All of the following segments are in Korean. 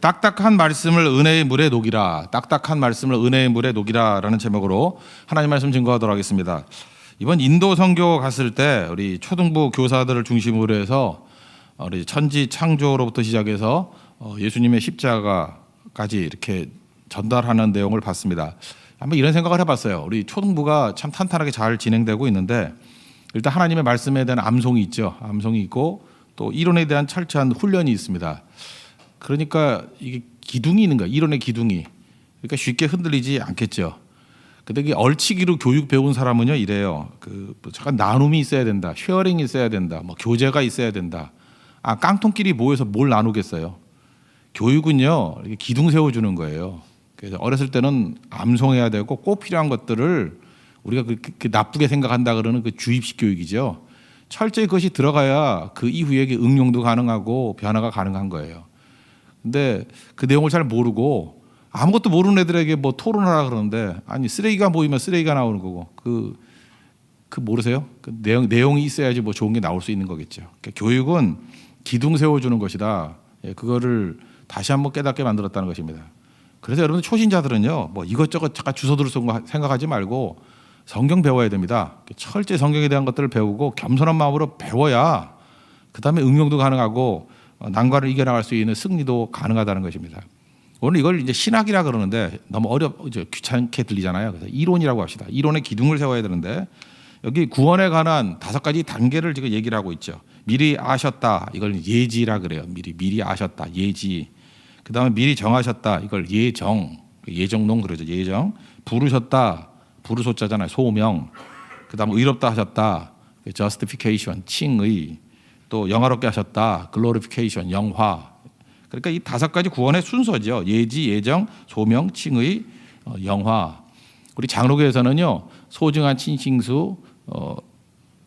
딱딱한 말씀을 은혜의 물에 녹이라. 딱딱한 말씀을 은혜의 물에 녹이라라는 제목으로 하나님 말씀 증거하도록 하겠습니다. 이번 인도 선교 갔을 때 우리 초등부 교사들을 중심으로 해서 우리 천지 창조로부터 시작해서 예수님의 십자가까지 이렇게 전달하는 내용을 봤습니다. 한번 이런 생각을 해봤어요. 우리 초등부가 참 탄탄하게 잘 진행되고 있는데 일단 하나님의 말씀에 대한 암송이 있죠. 암송이 있고 또 이론에 대한 철저한 훈련이 있습니다. 그러니까 이게 기둥이 있는 거야. 이론의 기둥이. 그러니까 쉽게 흔들리지 않겠죠. 근데 이게 얼치기로 교육 배운 사람은요 이래요. 잠깐 나눔이 있어야 된다. 쉐어링이 있어야 된다. 뭐 교제가 있어야 된다. 깡통끼리 모여서 뭘 나누겠어요. 교육은요 이렇게 기둥 세워주는 거예요. 그래서 어렸을 때는 암송해야 되고 꼭 필요한 것들을 우리가 그 나쁘게 생각한다 그러는 그 주입식 교육이죠. 철저히 그것이 들어가야 그 이후에 응용도 가능하고 변화가 가능한 거예요. 근데 그 내용을 잘 모르고 아무것도 모르는 애들에게 뭐 토론하라 그러는데 아니 쓰레기가 모이면 쓰레기가 나오는 거고 그 모르세요? 그 내용이 있어야지 뭐 좋은 게 나올 수 있는 거겠죠. 그러니까 교육은 기둥 세워주는 것이다. 그거를 다시 한번 깨닫게 만들었다는 것입니다. 그래서 여러분 초신자들은요 뭐 이것저것 잠깐 주워들을 생각하지 말고 성경 배워야 됩니다. 철저히 성경에 대한 것들을 배우고 겸손한 마음으로 배워야 그 다음에 응용도 가능하고 난관을 이겨나갈 수 있는 승리도 가능하다는 것입니다. 오늘 이걸 이제 신학이라 그러는데 너무 귀찮게 들리잖아요. 그래서 이론이라고 합시다. 이론의 기둥을 세워야 되는데 여기 구원에 관한 5가지 단계를 지금 얘기를 하고 있죠. 미리 아셨다. 이걸 예지라 그래요. 미리 아셨다. 예지. 그 다음에 미리 정하셨다. 이걸 예정론 그러죠. 예정. 부르셨다. 부르소자잖아요. 소명. 그 다음에 의롭다 하셨다. justification. 칭의. 또 영화롭게 하셨다. glorification. 영화. 그러니까 이 5가지 구원의 순서죠. 예지, 예정, 소명, 칭의, 영화. 우리 장로교에서는요. 소중한 친칭수,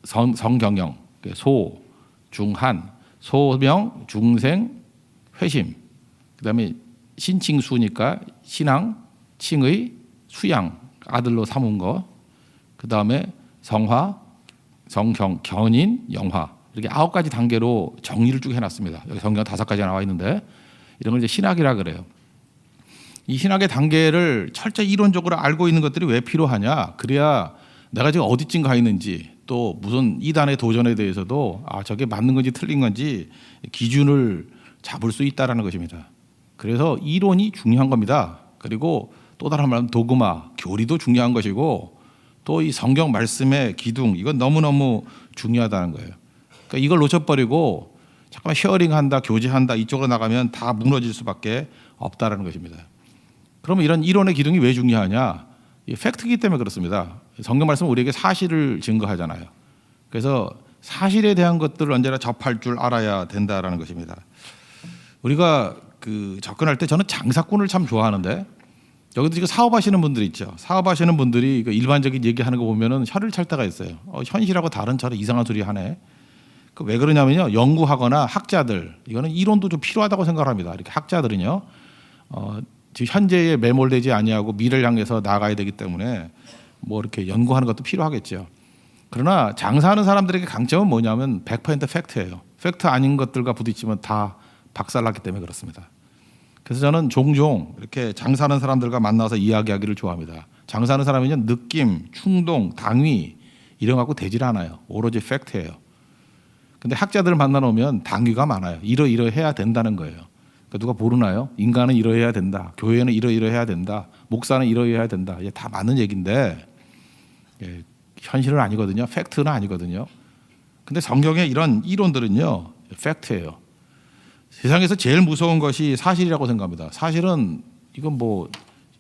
성경영, 소, 중한, 소명, 중생, 회심. 그다음에 신칭수니까 신앙, 칭의, 수양, 아들로 삼은 거. 그다음에 성화, 성경, 견인, 영화. 이렇게 9가지 단계로 정리를 쭉 해놨습니다. 여기 성경 5가지가 나와 있는데 이런 걸 이제 신학이라 그래요. 이 신학의 단계를 철저히 이론적으로 알고 있는 것들이 왜 필요하냐? 그래야 내가 지금 어디쯤 가 있는지 또 무슨 이단의 도전에 대해서도 저게 맞는 건지 틀린 건지 기준을 잡을 수 있다라는 것입니다. 그래서 이론이 중요한 겁니다. 그리고 또 다른 말하면 도그마, 교리도 중요한 것이고 또 이 성경 말씀의 기둥 이건 너무너무 중요하다는 거예요. 그러니까 이걸 놓쳐버리고 잠깐만 쉐어링한다, 교제한다 이쪽으로 나가면 다 무너질 수밖에 없다라는 것입니다. 그러면 이런 이론의 기둥이 왜 중요하냐? 이 팩트이기 때문에 그렇습니다. 성경 말씀은 우리에게 사실을 증거하잖아요. 그래서 사실에 대한 것들을 언제나 접할 줄 알아야 된다라는 것입니다. 우리가 접근할 때 저는 장사꾼을 참 좋아하는데 여기도 지금 사업하시는 분들이 있죠. 사업하시는 분들이 일반적인 얘기하는 거 보면은 혀를 찰 때가 있어요. 현실하고 다른 저런 이상한 소리 하네. 왜 그러냐면요. 연구하거나 학자들 이거는 이론도 좀 필요하다고 생각합니다. 이렇게 학자들은요. 지금 현재에 매몰되지 아니하고 미래를 향해서 나가야 되기 때문에 뭐 이렇게 연구하는 것도 필요하겠죠. 그러나 장사하는 사람들에게 강점은 뭐냐면 100% 팩트예요. 팩트 아닌 것들과 부딪히면 다 박살났기 때문에 그렇습니다. 그래서 저는 종종 이렇게 장사하는 사람들과 만나서 이야기하기를 좋아합니다. 장사하는 사람은요 느낌, 충동, 당위 이런 거 갖고 되질 않아요. 오로지 팩트예요. 근데 학자들을 만나놓으면 당위가 많아요. 이러해야 된다는 거예요. 그러니까 누가 모르나요? 인간은 이러해야 된다. 교회는 이러해야 된다. 목사는 이러해야 된다. 이게 다 맞는 얘기인데 현실은 아니거든요. 팩트는 아니거든요. 근데 성경의 이런 이론들은요. 팩트예요. 세상에서 제일 무서운 것이 사실이라고 생각합니다. 사실은 이건 뭐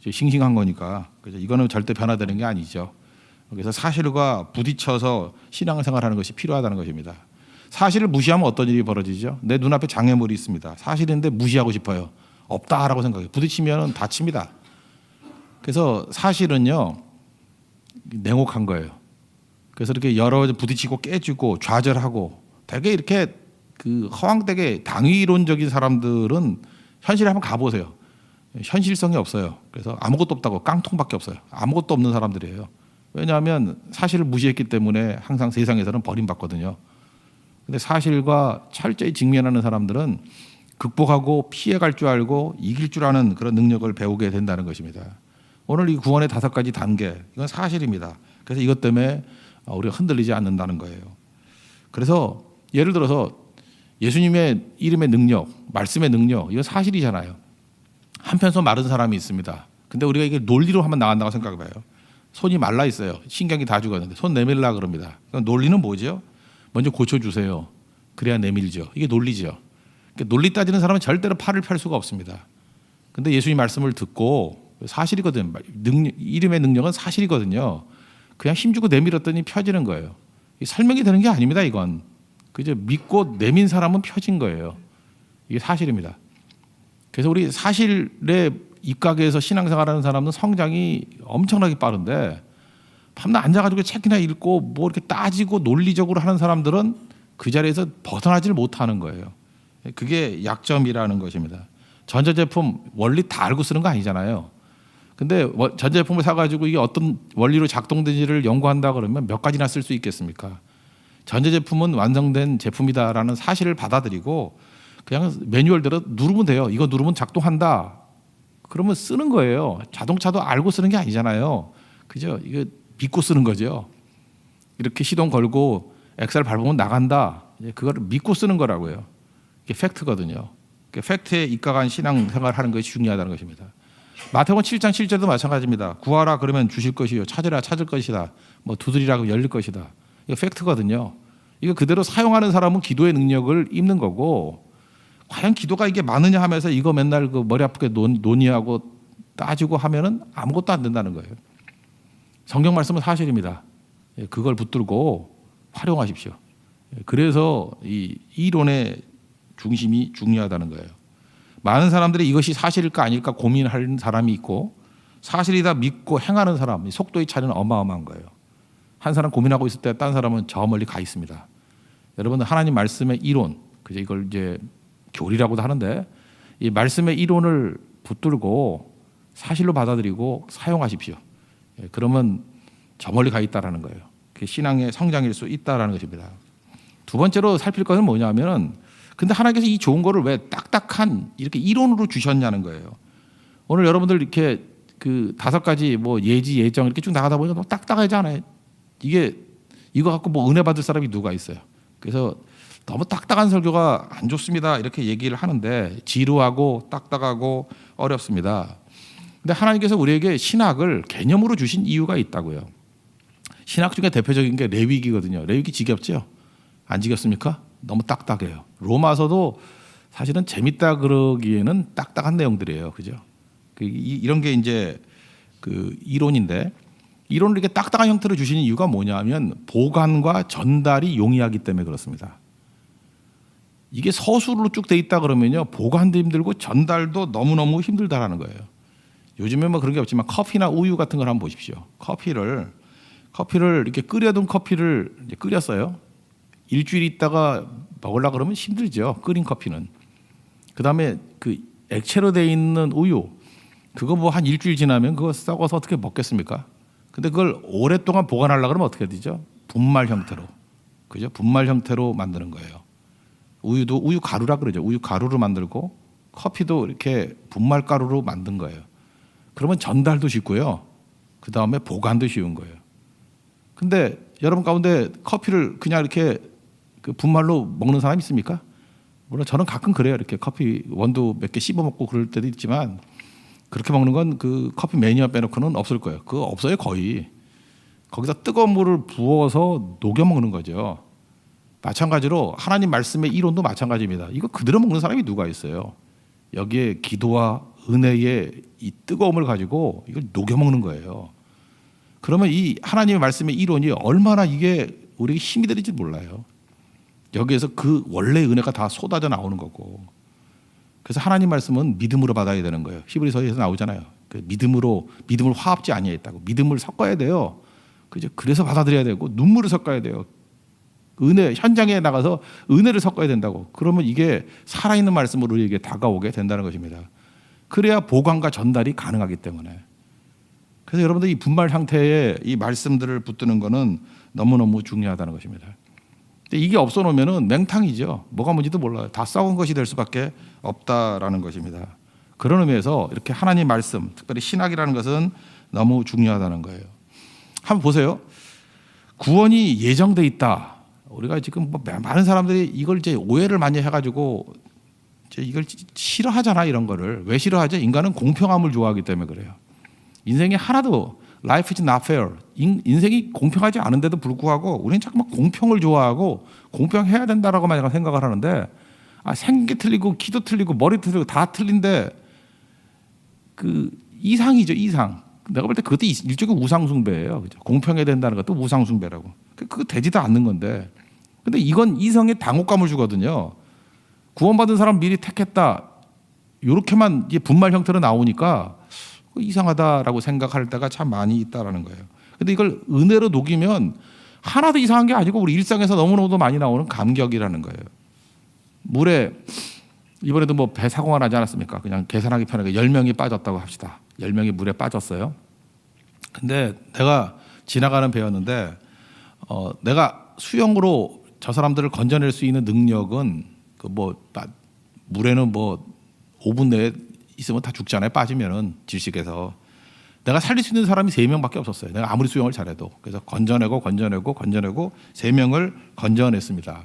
싱싱한 거니까 이거는 절대 변화되는 게 아니죠. 그래서 사실과 부딪혀서 신앙생활하는 것이 필요하다는 것입니다. 사실을 무시하면 어떤 일이 벌어지죠? 내 눈앞에 장애물이 있습니다. 사실인데 무시하고 싶어요. 없다라고 생각해요. 부딪히면 다칩니다. 그래서 사실은요 냉혹한 거예요. 그래서 이렇게 여러 번 부딪히고 깨지고 좌절하고 되게 이렇게 허황되게 당위론적인 사람들은 현실에 한번 가보세요. 현실성이 없어요. 그래서 아무것도 없다고 깡통밖에 없어요. 아무것도 없는 사람들이에요. 왜냐하면 사실을 무시했기 때문에 항상 세상에서는 버림받거든요. 근데 사실과 철저히 직면하는 사람들은 극복하고 피해갈 줄 알고 이길 줄 아는 그런 능력을 배우게 된다는 것입니다. 오늘 이 구원의 5가지 단계, 이건 사실입니다. 그래서 이것 때문에 우리가 흔들리지 않는다는 거예요. 그래서 예를 들어서 예수님의 이름의 능력, 말씀의 능력, 이건 사실이잖아요. 한편 손 마른 사람이 있습니다. 근데 우리가 이게 논리로 한번 나간다고 생각해봐요. 손이 말라 있어요. 신경이 다 죽었는데 손 내밀라 그럽니다. 논리는 뭐죠? 먼저 고쳐주세요. 그래야 내밀죠. 이게 논리죠. 그러니까 논리 따지는 사람은 절대로 팔을 펼 수가 없습니다. 근데 예수님 말씀을 듣고 사실이거든요. 이름의 능력은 사실이거든요. 그냥 힘주고 내밀었더니 펴지는 거예요. 설명이 되는 게 아닙니다. 이건 그저 믿고 내민 사람은 펴진 거예요. 이게 사실입니다. 그래서 우리 사실에 입각해서 신앙생활하는 사람은 성장이 엄청나게 빠른데 밤낮 앉아가지고 책이나 읽고 뭐 이렇게 따지고 논리적으로 하는 사람들은 그 자리에서 벗어나질 못하는 거예요. 그게 약점이라는 것입니다. 전자제품 원리 다 알고 쓰는 거 아니잖아요. 근데 전자제품을 사가지고 이게 어떤 원리로 작동되는지를 연구한다 그러면 몇 가지나 쓸 수 있겠습니까? 전자제품은 완성된 제품이다라는 사실을 받아들이고 그냥 매뉴얼대로 누르면 돼요. 이거 누르면 작동한다. 그러면 쓰는 거예요. 자동차도 알고 쓰는 게 아니잖아요. 그죠? 이거 믿고 쓰는 거죠. 이렇게 시동 걸고 엑셀 밟으면 나간다. 그거를 믿고 쓰는 거라고요. 이게 팩트거든요. 팩트에 입각한 신앙생활을 하는 것이 중요하다는 것입니다. 마태복음 7장 7절도 마찬가지입니다. 구하라 그러면 주실 것이요, 찾으라 찾을 것이다, 뭐 두드리라 그러면 열릴 것이다. 이거 팩트거든요. 이거 그대로 사용하는 사람은 기도의 능력을 입는 거고, 과연 기도가 이게 많으냐 하면서 이거 맨날 그 머리 아프게 논의하고 따지고 하면은 아무것도 안 된다는 거예요. 성경 말씀은 사실입니다. 그걸 붙들고 활용하십시오. 그래서 이 이론의 중심이 중요하다는 거예요. 많은 사람들이 이것이 사실일까 아닐까 고민하는 사람이 있고, 사실이다 믿고 행하는 사람, 속도의 차이는 어마어마한 거예요. 한 사람 고민하고 있을 때 딴 사람은 저 멀리 가 있습니다. 여러분, 하나님 말씀의 이론, 그죠? 이걸 이제 교리라고도 하는데, 이 말씀의 이론을 붙들고 사실로 받아들이고 사용하십시오. 그러면 저 멀리 가 있다라는 거예요. 그게 신앙의 성장일 수 있다라는 것입니다. 두 번째로 살필 것은 뭐냐면은, 근데 하나님께서 이 좋은 거를 왜 딱딱한 이렇게 이론으로 주셨냐는 거예요. 오늘 여러분들 이렇게 그 5가지 뭐 예지 예정 이렇게 쭉 나가다 보니까 너무 딱딱하지 않아요? 이거 갖고 뭐 은혜 받을 사람이 누가 있어요? 그래서 너무 딱딱한 설교가 안 좋습니다. 이렇게 얘기를 하는데 지루하고 딱딱하고 어렵습니다. 근데 하나님께서 우리에게 신학을 개념으로 주신 이유가 있다고요. 신학 중에 대표적인 게 레위기거든요. 레위기 지겹죠? 안 지겹습니까? 너무 딱딱해요. 로마서도 사실은 재밌다 그러기에는 딱딱한 내용들이에요. 그죠? 이런 게 이제 그 이론인데, 이론을 이렇게 딱딱한 형태로 주시는 이유가 뭐냐면 보관과 전달이 용이하기 때문에 그렇습니다. 이게 서술로 쭉 돼 있다 그러면요, 보관도 힘들고 전달도 너무너무 힘들다라는 거예요. 요즘에 뭐 그런 게 없지만 커피나 우유 같은 걸 한번 보십시오. 커피를 이렇게 끓여둔 커피를 이제 끓였어요. 일주일 있다가 먹으려고 그러면 힘들죠. 끓인 커피는. 그다음에 그 액체로 돼 있는 우유, 그거 뭐 한 일주일 지나면 그거 썩어서 어떻게 먹겠습니까? 근데 그걸 오랫동안 보관하려고 그러면 어떻게 되죠? 분말 형태로. 그죠? 분말 형태로 만드는 거예요. 우유도 우유 가루라 그러죠. 우유 가루로 만들고 커피도 이렇게 분말 가루로 만든 거예요. 그러면 전달도 쉽고요. 그다음에 보관도 쉬운 거예요. 근데 여러분 가운데 커피를 그냥 이렇게 그 분말로 먹는 사람 있습니까? 물론 저는 가끔 그래요. 이렇게 커피 원두 몇 개 씹어 먹고 그럴 때도 있지만, 그렇게 먹는 건 그 커피 매니아 빼놓고는 없을 거예요. 그거 없어요, 거의. 거기다 뜨거운 물을 부어서 녹여 먹는 거죠. 마찬가지로 하나님 말씀의 이론도 마찬가지입니다. 이거 그대로 먹는 사람이 누가 있어요? 여기에 기도와 은혜의 이 뜨거움을 가지고 이걸 녹여 먹는 거예요. 그러면 이 하나님의 말씀의 이론이 얼마나 이게 우리에게 힘이 되는지 몰라요. 여기에서 그 원래의 은혜가 다 쏟아져 나오는 거고. 그래서 하나님 말씀은 믿음으로 받아야 되는 거예요. 히브리서에서 나오잖아요. 그 믿음을 화합지 아니했다고. 믿음을 섞어야 돼요. 그래서 받아들여야 되고 눈물을 섞어야 돼요. 은혜 현장에 나가서 은혜를 섞어야 된다고. 그러면 이게 살아있는 말씀으로 우리에게 다가오게 된다는 것입니다. 그래야 보관과 전달이 가능하기 때문에. 그래서 여러분들 이 분말 형태의 이 말씀들을 붙드는 것은 너무너무 중요하다는 것입니다. 근데 이게 없어 놓으면은 맹탕이죠. 뭐가 뭔지도 몰라요. 다 썩은 것이 될 수밖에 없다라는 것입니다. 그런 의미에서 이렇게 하나님 말씀, 특별히 신학이라는 것은 너무 중요하다는 거예요. 한번 보세요. 구원이 예정돼 있다. 우리가 지금 뭐 많은 사람들이 이걸 이제 오해를 많이 해가지고 이걸 싫어하잖아. 이런 거를 왜 싫어하죠? 인간은 공평함을 좋아하기 때문에 그래요. 인생이 하나도 life is not fair. 인생이 공평하지 않은데도 불구하고 우리는 자꾸 막 공평을 좋아하고 공평해야 된다라고만 생각을 하는데 생긴 게 틀리고 키도 틀리고 머리 틀리고 다 틀린데 그 이상이죠. 이상. 내가 볼 때 그것도 일종의 우상숭배예요. 그죠? 공평해야 된다는 것도 우상숭배라고. 그거 되지도 않는 건데. 근데 이건 이성에 당혹감을 주거든요. 구원받은 사람 미리 택했다. 이렇게만 분말 형태로 나오니까 이상하다라고 생각할 때가 참 많이 있다라는 거예요. 근데 이걸 은혜로 녹이면 하나도 이상한 게 아니고 우리 일상에서 너무너무 많이 나오는 감격이라는 거예요. 물에 이번에도 뭐 배 사고가 나지 않았습니까? 그냥 계산하기 편하게 10명이 빠졌다고 합시다. 10명이 물에 빠졌어요. 근데 내가 지나가는 배였는데 내가 수영으로 저 사람들을 건져낼 수 있는 능력은 그 뭐 물에는 뭐 5분 내에 있으면 다 죽잖아요. 빠지면은 질식해서. 내가 살릴 수 있는 사람이 3명밖에 없었어요. 내가 아무리 수영을 잘해도. 그래서 건져내고 3명을 건져냈습니다.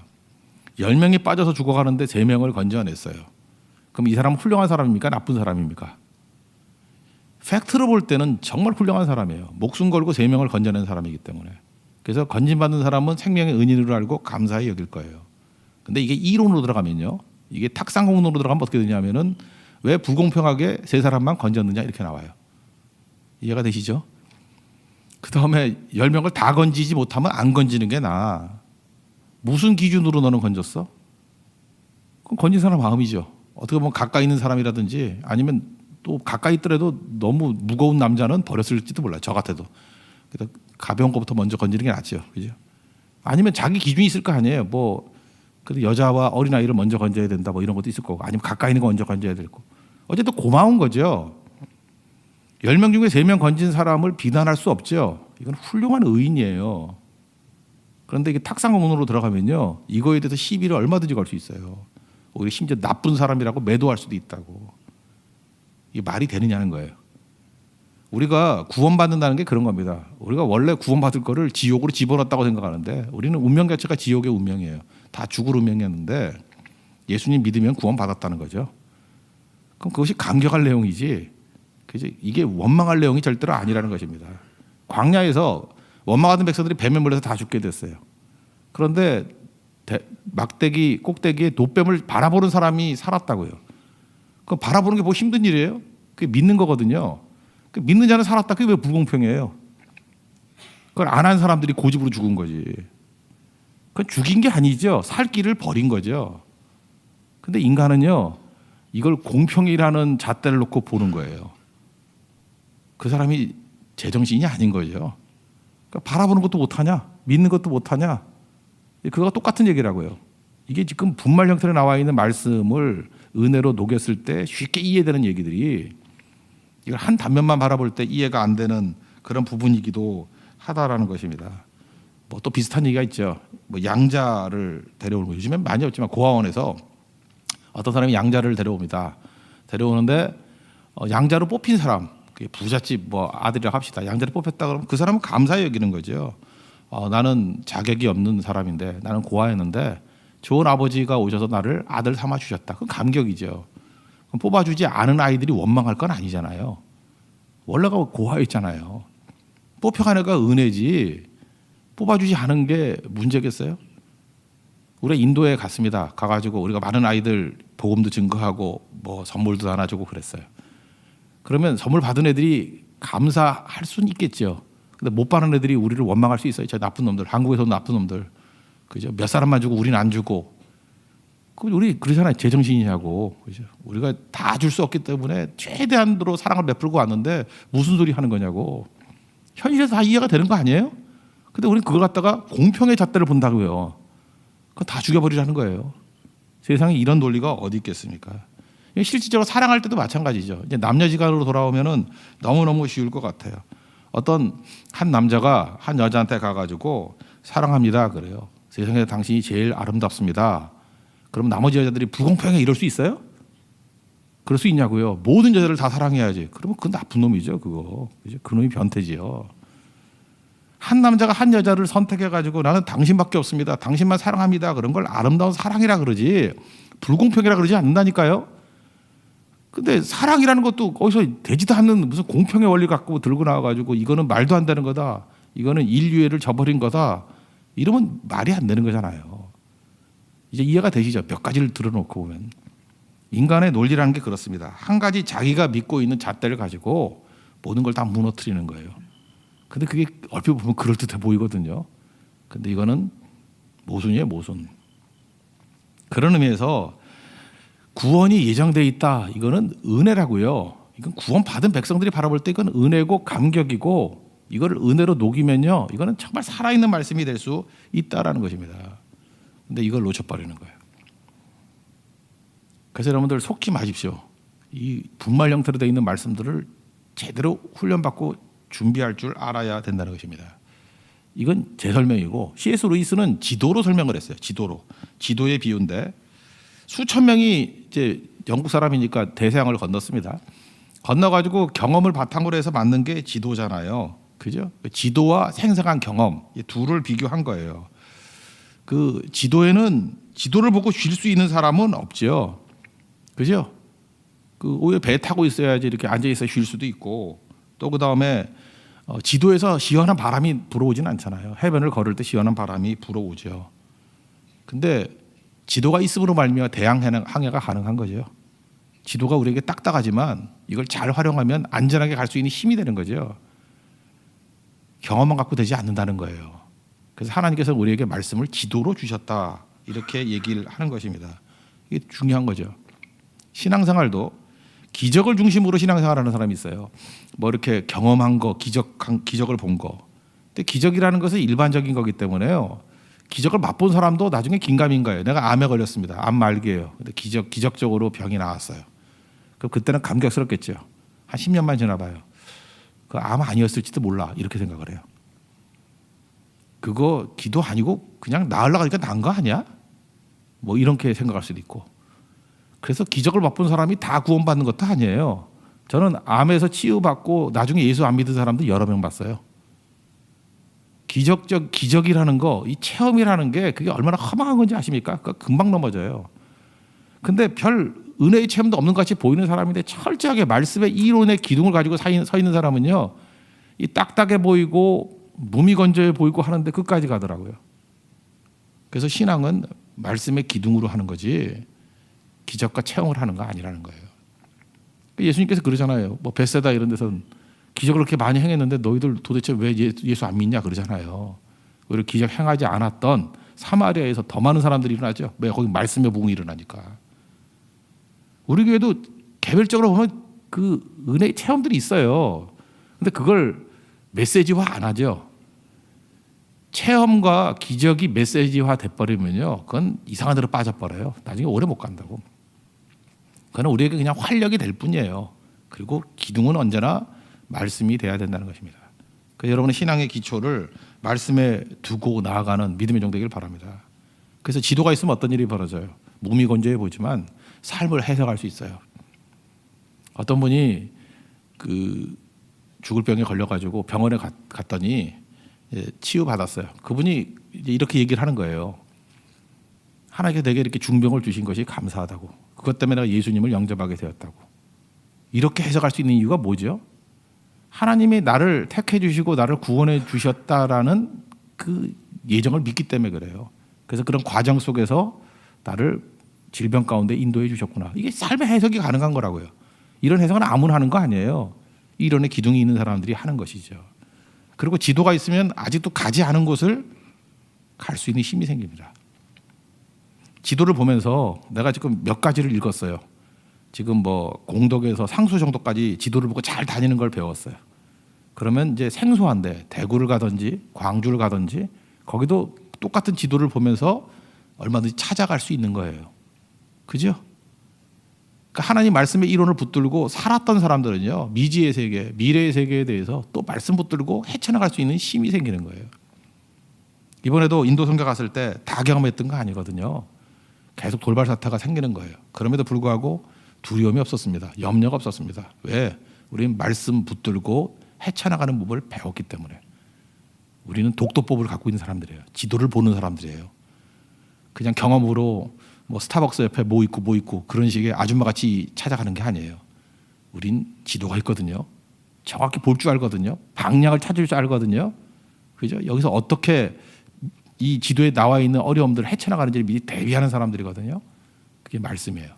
10명이 빠져서 죽어가는데 3명을 건져냈어요. 그럼 이 사람은 훌륭한 사람입니까? 나쁜 사람입니까? 팩트로 볼 때는 정말 훌륭한 사람이에요. 목숨 걸고 3명을 건져낸 사람이기 때문에. 그래서 건진받는 사람은 생명의 은인으로 알고 감사히 여길 거예요. 근데 이게 이론으로 들어가면요. 이게 탁상공론으로 들어가면 어떻게 되냐면은 왜 불공평하게 3사람만 건졌느냐 이렇게 나와요. 이해가 되시죠? 그 다음에 10명을 다 건지지 못하면 안 건지는 게 나아. 무슨 기준으로 너는 건졌어? 그럼 건진 사람 마음이죠. 어떻게 보면 가까이 있는 사람이라든지 아니면 또 가까이 있더라도 너무 무거운 남자는 버렸을지도 몰라요. 저 같아도. 그래서 가벼운 것부터 먼저 건지는 게 낫죠. 그죠? 아니면 자기 기준이 있을 거 아니에요. 뭐 그래도 여자와 어린아이를 먼저 건져야 된다 뭐 이런 것도 있을 거고 아니면 가까이 있는 거 먼저 건져야 될 거고. 어쨌든 고마운 거죠. 10명 중에 3명 건진 사람을 비난할 수 없죠. 이건 훌륭한 의인이에요. 그런데 이게 탁상공론으로 들어가면요. 이거에 대해서 시비를 얼마든지 걸 수 있어요. 오히려 심지어 나쁜 사람이라고 매도할 수도 있다고. 이게 말이 되느냐는 거예요. 우리가 구원받는다는 게 그런 겁니다. 우리가 원래 구원받을 거를 지옥으로 집어넣었다고 생각하는데 우리는 운명 자체가 지옥의 운명이에요. 다 죽을 운명이었는데 예수님 믿으면 구원받았다는 거죠. 그럼 그것이 감격할 내용이지 이게 원망할 내용이 절대로 아니라는 것입니다. 광야에서 원망하던 백성들이 뱀에 물려서 다 죽게 됐어요. 그런데 막대기 꼭대기에 놋뱀을 바라보는 사람이 살았다고요. 그 바라보는 게 뭐 힘든 일이에요? 그게 믿는 거거든요. 그 믿는 자는 살았다. 그게 왜 불공평해요? 그걸 안 한 사람들이 고집으로 죽은 거지. 그건 죽인 게 아니죠. 살 길을 버린 거죠. 근데 인간은요, 이걸 공평이라는 잣대를 놓고 보는 거예요. 그 사람이 제정신이 아닌 거죠. 그러니까 바라보는 것도 못하냐? 믿는 것도 못하냐? 그거가 똑같은 얘기라고요. 이게 지금 분말 형태로 나와 있는 말씀을 은혜로 녹였을 때 쉽게 이해되는 얘기들이 이걸 한 단면만 바라볼 때 이해가 안 되는 그런 부분이기도 하다라는 것입니다. 뭐 또 비슷한 얘기가 있죠. 뭐 양자를 데려오는 거 요즘엔 많이 없지만 고아원에서 어떤 사람이 양자를 데려옵니다. 데려오는데 양자로 뽑힌 사람, 부잣집 뭐 아들이라고 합시다. 양자를 뽑혔다 그러면 그 사람은 감사히 여기는 거죠. 나는 자격이 없는 사람인데 나는 고아였는데 좋은 아버지가 오셔서 나를 아들 삼아 주셨다. 그건 감격이죠. 그럼 뽑아주지 않은 아이들이 원망할 건 아니잖아요. 원래가 고아였잖아요. 뽑혀간 애가 은혜지 뽑아주지 않은 게 문제겠어요? 우리가 인도에 갔습니다. 가가지고 우리가 많은 아이들 복음도 증거하고 뭐 선물도 나눠주고 그랬어요. 그러면 선물 받은 애들이 감사할 수는 있겠죠. 근데 못 받은 애들이 우리를 원망할 수 있어요. 저 나쁜 놈들, 한국에서도 나쁜 놈들, 그죠? 몇 사람만 주고 우리는 안 주고. 우리 그러잖아요. 제정신이냐고. 그죠? 우리가 다 줄 수 없기 때문에 최대한으로 사랑을 베풀고 왔는데 무슨 소리 하는 거냐고. 현실에서 다 이해가 되는 거 아니에요? 근데 우리는 그걸 갖다가 공평의 잣대를 본다고요. 그거 다 죽여버리라는 거예요. 세상에 이런 논리가 어디 있겠습니까? 실질적으로 사랑할 때도 마찬가지죠. 이제 남녀지간으로 돌아오면은 너무너무 쉬울 것 같아요. 어떤 한 남자가 한 여자한테 가가지고 사랑합니다 그래요. 세상에 당신이 제일 아름답습니다. 그럼 나머지 여자들이 불공평하게 이럴 수 있어요? 그럴 수 있냐고요? 모든 여자를 다 사랑해야지. 그러면 그건 나쁜 놈이죠, 그거. 그죠? 그 놈이 변태지요. 한 남자가 한 여자를 선택해가지고 나는 당신밖에 없습니다. 당신만 사랑합니다. 그런 걸 아름다운 사랑이라 그러지 불공평이라 그러지 않는다니까요. 근데 사랑이라는 것도 거기서 되지도 않는 무슨 공평의 원리 갖고 들고 나와가지고 이거는 말도 안 되는 거다. 이거는 인류애를 저버린 거다. 이러면 말이 안 되는 거잖아요. 이제 이해가 되시죠? 몇 가지를 들어놓고 보면. 인간의 논리라는 게 그렇습니다. 한 가지 자기가 믿고 있는 잣대를 가지고 모든 걸 다 무너뜨리는 거예요. 근데 그게 얼핏 보면 그럴듯해 보이거든요. 근데 이거는 모순이에요, 모순. 그런 의미에서 구원이 예정되어 있다. 이거는 은혜라고요. 이건 구원 받은 백성들이 바라볼 때 이건 은혜고 감격이고 이거를 은혜로 녹이면요. 이거는 정말 살아있는 말씀이 될 수 있다라는 것입니다. 근데 이걸 놓쳐버리는 거예요. 그래서 여러분들 속지 마십시오. 이 분말 형태로 되어 있는 말씀들을 제대로 훈련받고 준비할 줄 알아야 된다는 것입니다. 이건 제 설명이고 C.S. 루이스는 지도로 설명을 했어요. 지도의 비유인데 수천 명이 이제 영국 사람이니까 대서양을 건넜습니다. 건너가지고 경험을 바탕으로 해서 만든 게 지도잖아요. 그죠? 지도와 생생한 경험 이 둘을 비교한 거예요. 그 지도에는 지도를 보고 쉴 수 있는 사람은 없죠. 그죠? 그 오히려 배 타고 있어야지 이렇게 앉아 있어 쉴 수도 있고 또 그 다음에 지도에서 시원한 바람이 불어오진 않잖아요. 해변을 걸을 때 시원한 바람이 불어오죠. 근데 지도가 있음으로 말미암아 대양 항해가 가능한 거죠. 지도가 우리에게 딱딱하지만 이걸 잘 활용하면 안전하게 갈 수 있는 힘이 되는 거죠. 경험만 갖고 되지 않는다는 거예요. 그래서 하나님께서 우리에게 말씀을 지도로 주셨다. 이렇게 얘기를 하는 것입니다. 이게 중요한 거죠. 신앙생활도 기적을 중심으로 신앙생활하는 사람이 있어요. 뭐 이렇게 경험한 거, 기적을 본 거. 근데 기적이라는 것은 일반적인 거기 때문에요. 기적을 맛본 사람도 나중에 긴가민 거예요. 내가 암에 걸렸습니다. 암 말기예요. 근데 기적적으로 병이 나왔어요. 그럼 그때는 감격스럽겠죠. 한 10년만 지나봐요. 그 암 아니었을지도 몰라. 이렇게 생각을 해요. 그거 기도 아니고 그냥 나으려고 하니까 난 거 아니야? 뭐 이렇게 생각할 수도 있고. 그래서 기적을 맛본 사람이 다 구원받는 것도 아니에요. 저는 암에서 치유받고 나중에 예수 안 믿은 사람도 여러 명 봤어요. 기적이라는 거, 이 체험이라는 게 그게 얼마나 허망한 건지 아십니까? 그거 금방 넘어져요. 근데 별 은혜의 체험도 없는 것 같이 보이는 사람인데 철저하게 말씀의 이론의 기둥을 가지고 서 있는 사람은요, 이 딱딱해 보이고 무미건조해 보이고 하는데 끝까지 가더라고요. 그래서 신앙은 말씀의 기둥으로 하는 거지 기적과 체험을 하는 거 아니라는 거예요. 예수님께서 그러잖아요. 뭐 베세다 이런 데서는 기적을 그렇게 많이 행했는데 너희들 도대체 왜 예수 안 믿냐 그러잖아요. 오히려 기적 행하지 않았던 사마리아에서 더 많은 사람들이 일어나죠. 왜? 거기 말씀의 부흥이 일어나니까. 우리 교회도 개별적으로 보면 그 은혜의 체험들이 있어요. 근데 그걸 메시지화 안 하죠. 체험과 기적이 메시지화 돼버리면요, 그건 이상한 데로 빠져버려요. 나중에 오래 못 간다고. 그건 우리에게 그냥 활력이 될 뿐이에요. 그리고 기둥은 언제나 말씀이 돼야 된다는 것입니다. 그래서 여러분의 신앙의 기초를 말씀에 두고 나아가는 믿음의 종되기를 바랍니다. 그래서 지도가 있으면 어떤 일이 벌어져요? 몸이 건조해 보지만 삶을 해석할 수 있어요. 어떤 분이 그 죽을 병에 걸려가지고 병원에 갔더니 치유받았어요. 그분이 이렇게 얘기를 하는 거예요. 하나님께서 내게 이렇게 중병을 주신 것이 감사하다고. 그것 때문에 내가 예수님을 영접하게 되었다고. 이렇게 해석할 수 있는 이유가 뭐죠? 하나님이 나를 택해 주시고 나를 구원해 주셨다라는 그 예정을 믿기 때문에 그래요. 그래서 그런 과정 속에서 나를 질병 가운데 인도해 주셨구나. 이게 삶의 해석이 가능한 거라고요. 이런 해석은 아무나 하는 거 아니에요. 이론의 기둥이 있는 사람들이 하는 것이죠. 그리고 지도가 있으면 아직도 가지 않은 곳을 갈 수 있는 힘이 생깁니다. 지도를 보면서 내가 지금 몇 가지를 읽었어요. 지금 뭐 공덕에서 상수 정도까지 지도를 보고 잘 다니는 걸 배웠어요. 그러면 이제 생소한데 대구를 가든지 광주를 가든지 거기도 똑같은 지도를 보면서 얼마든지 찾아갈 수 있는 거예요. 그죠? 그러니까 하나님 말씀의 이론을 붙들고 살았던 사람들은요, 미지의 세계, 미래의 세계에 대해서 또 말씀 붙들고 헤쳐나갈 수 있는 힘이 생기는 거예요. 이번에도 인도 선교 갔을 때 다 경험했던 거 아니거든요. 계속 돌발 사태가 생기는 거예요. 그럼에도 불구하고 두려움이 없었습니다. 염려가 없었습니다. 왜? 우리는 말씀 붙들고 헤쳐나가는 법을 배웠기 때문에. 우리는 독도법을 갖고 있는 사람들이에요. 지도를 보는 사람들이에요. 그냥 경험으로 뭐 스타벅스 옆에 뭐 있고 그런 식의 아줌마같이 찾아가는 게 아니에요. 우린 지도가 있거든요. 정확히 볼 줄 알거든요. 방향을 찾을 줄 알거든요. 그죠? 여기서 어떻게 이 지도에 나와 있는 어려움들을 헤쳐나가는지를 미리 대비하는 사람들이거든요. 그게 말씀이에요.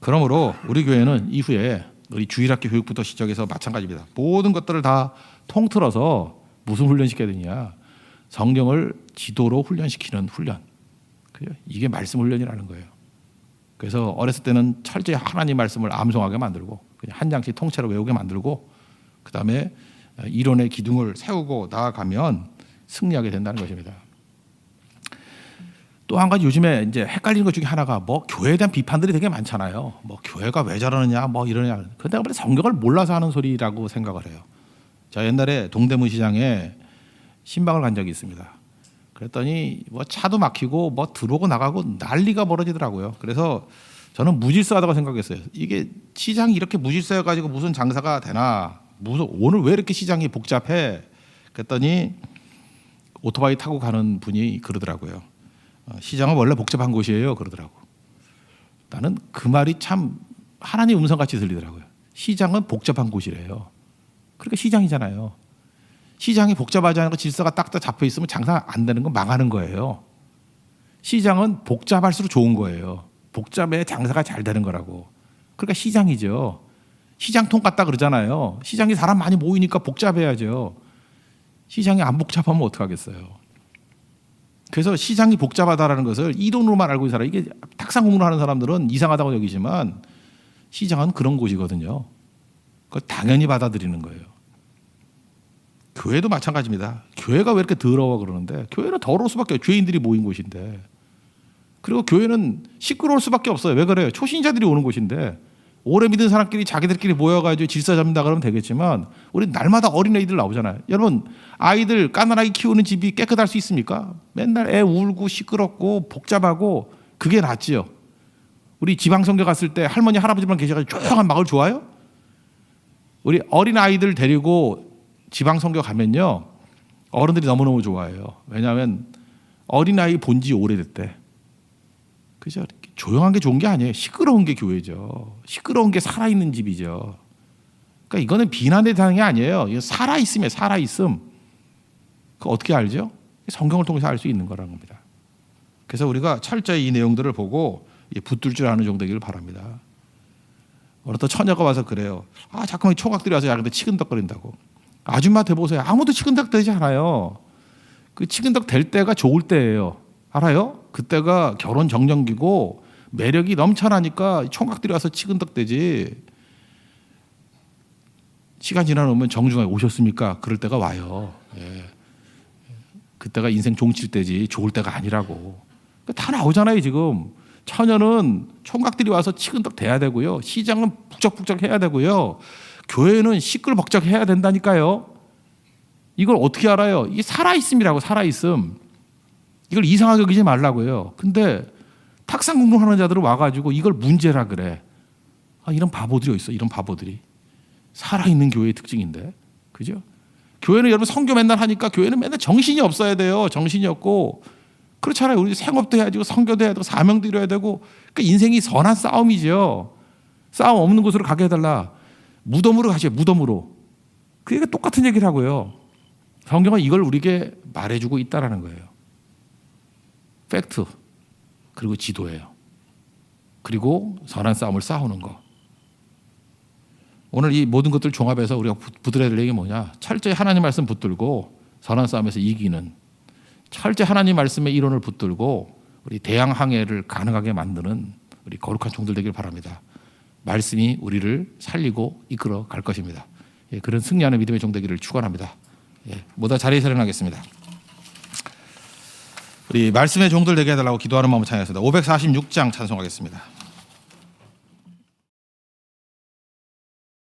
그러므로 우리 교회는 이후에 우리 주일학교 교육부터 시작해서 마찬가지입니다. 모든 것들을 다 통틀어서 무슨 훈련시켜야 되냐. 성경을 지도로 훈련시키는 훈련. 이게 말씀 훈련이라는 거예요. 그래서 어렸을 때는 철저히 하나님 말씀을 암송하게 만들고 그냥 한 장씩 통째로 외우게 만들고 그다음에 이론의 기둥을 세우고 나아가면 승리하게 된다는 것입니다. 또 한 가지 요즘에 이제 헷갈리는 것 중에 하나가 뭐 교회에 대한 비판들이 되게 많잖아요. 뭐 교회가 왜 저러느냐 뭐 이러냐. 근데 아무래도 성경을 몰라서 하는 소리라고 생각을 해요. 저 옛날에 동대문 시장에 신방을 간 적이 있습니다. 그랬더니 뭐 차도 막히고 뭐 들어오고 나가고 난리가 벌어지더라고요. 그래서 저는 무질서하다고 생각했어요. 이게 시장이 이렇게 무질서해가지고 무슨 장사가 되나? 무슨 오늘 왜 이렇게 시장이 복잡해? 그랬더니 오토바이 타고 가는 분이 그러더라고요. 시장은 원래 복잡한 곳이에요. 그러더라고. 나는 그 말이 참 하나님 음성같이 들리더라고요. 시장은 복잡한 곳이래요. 그러니까 시장이잖아요. 시장이 복잡하지 않고 질서가 딱 잡혀 있으면 장사 안 되는 건 망하는 거예요. 시장은 복잡할수록 좋은 거예요. 복잡해 장사가 잘 되는 거라고. 그러니까 시장이죠. 시장통 같다 그러잖아요. 시장에 사람 많이 모이니까 복잡해야죠. 시장이 안 복잡하면 어떡하겠어요. 그래서 시장이 복잡하다라는 것을 이론으로만 알고 있는 사람, 이게 탁상 공부하는 사람들은 이상하다고 여기지만 시장은 그런 곳이거든요. 그걸 당연히 받아들이는 거예요. 교회도 마찬가지입니다. 교회가 왜 이렇게 더러워 그러는데 교회는 더러울 수밖에 없어요. 죄인들이 모인 곳인데. 그리고 교회는 시끄러울 수밖에 없어요. 왜 그래요? 초신자들이 오는 곳인데 오래 믿은 사람끼리 자기들끼리 모여가지고 질서 잡는다 그러면 되겠지만 우리 날마다 어린애들 나오잖아요. 여러분 아이들 까나라기 키우는 집이 깨끗할 수 있습니까? 맨날 애 울고 시끄럽고 복잡하고 그게 낫지요. 우리 지방선교 갔을 때 할머니 할아버지만 계셔가지고 조용한 마을 좋아요? 우리 어린 아이들 데리고 지방선교 가면요 어른들이 너무너무 좋아해요. 왜냐하면 어린아이 본 지 오래됐대. 그죠? 조용한 게 좋은 게 아니에요. 시끄러운 게 교회죠. 시끄러운 게 살아있는 집이죠. 그러니까 이거는 비난의 대상이 아니에요. 이거 살아있음이에요. 살아있음. 그거 어떻게 알죠? 성경을 통해서 알 수 있는 거라는 겁니다. 그래서 우리가 철저히 이 내용들을 보고 붙들 줄 아는 정도 되기를 바랍니다. 어느 또 처녀가 와서 그래요. 아 자꾸만 총각들이 와서 야 근데 치근덕거린다고. 아줌마 돼보세요. 아무도 치근덕 되지 않아요. 그 치근덕 될 때가 좋을 때예요. 알아요? 그때가 결혼 정년기고 매력이 넘쳐나니까 총각들이 와서 치근덕대지. 시간 지나면 정중하게 오셨습니까? 그럴 때가 와요. 예. 그때가 인생 종칠 때지 좋을 때가 아니라고. 다 나오잖아요 지금. 처녀는 총각들이 와서 치근덕 대야 되고요. 시장은 북적북적 해야 되고요. 교회는 시끌벅적 해야 된다니까요. 이걸 어떻게 알아요? 이게 살아있음이라고. 살아있음. 이걸 이상하게 여기지 말라고요. 근데 탁상 공부하는 자들은 와가지고 이걸 문제라 그래. 아, 이런 바보들이 있어. 이런 바보들이. 살아있는 교회의 특징인데. 그죠? 교회는 여러분 선교 맨날 하니까 교회는 맨날 정신이 없어야 돼요. 정신이 없고. 그렇잖아요. 우리 생업도 해야 되고 선교도 해야 되고 사명도 이뤄야 되고. 그러니까 인생이 선한 싸움이죠. 싸움 없는 곳으로 가게 해달라. 무덤으로 가시죠. 무덤으로. 그게 똑같은 얘기를 하고요. 성경은 이걸 우리에게 말해주고 있다라는 거예요. 팩트 그리고 지도예요. 그리고 선한 싸움을 싸우는 거. 오늘 이 모든 것들 종합해서 우리가 붙들어야 될 얘기 뭐냐? 철저히 하나님 말씀 붙들고 선한 싸움에서 이기는, 철저히 하나님 말씀의 이론을 붙들고 우리 대양 항해를 가능하게 만드는 우리 거룩한 종들 되길 바랍니다. 말씀이 우리를 살리고 이끌어 갈 것입니다. 예, 그런 승리하는 믿음의 종 되기를 축원합니다. 예, 모두 자리에서 일어나겠습니다. 우리 말씀의 종들 되게 해달라고 기도하는 마음을 찬양했습니다. 546장 찬송하겠습니다.